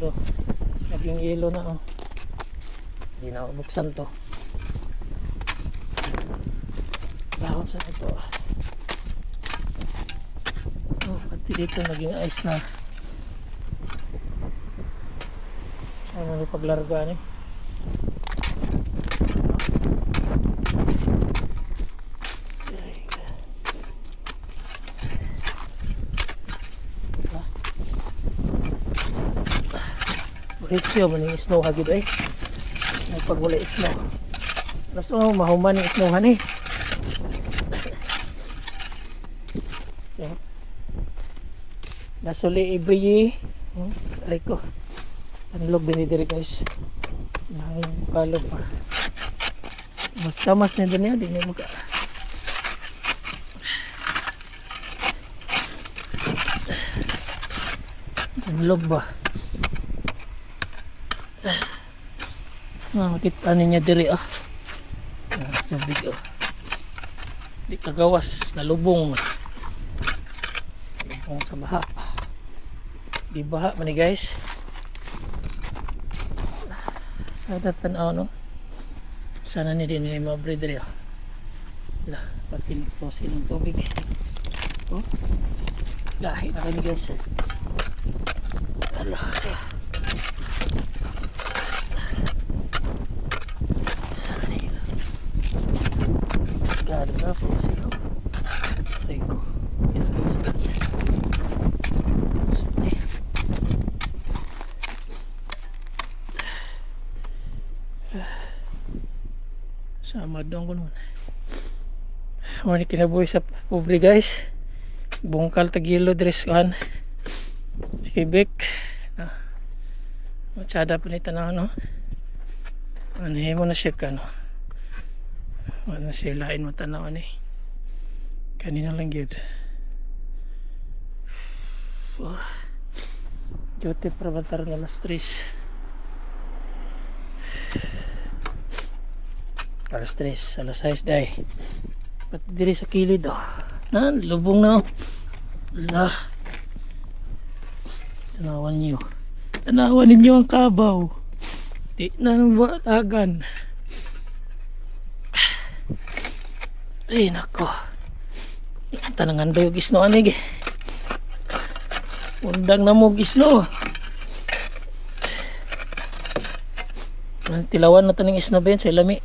yelo. Naging yelo na oh. Hindi na ako buksan to. Dahon sa ito. Oh, pati dito naging ice na. Ano yung paglarga ni? Resyo man yung snow hagid ay. Pag wala snow. Mas mahuman yung snowhan eh. So, nasuli every aray ko. Anlog din diri guys. Nangin palo pa. Mas kamas na din yan. Di na maka. Anlog ba? Makita niya diri ah. Sabi ko. Di kagawas. Nalubong. Nalubong sa baha. Di baha man ni guys. Sada tanaw no. Sana ni din ni mga breeder ah. Lah, pati nito silang tubig. Oh. Dahil na kami guys. Allah. Gado na po sila. Rico. Yan po sila. Sama doon ko naman. Wala kinabuhi sa pobre guys. Bungkal tagilo dress kan. Skibik. Matsada pa ni tanaw no. Ano mo na siya ka no. Wala siya lain mo tanaw ni. Kanina lang yun. Jote para batar na alas 3. Alas 3, alas 6 day. Pati diri sa kilid oh. Lubong na oh. Lah. Tanawan nyo. Tanawan ninyo ang kabaw. Di na nabatagan. Ay nako. Tanangan ba yung gisno anig eh. Undang na mo gisno. Tilawan na taning isno ben sa ilami.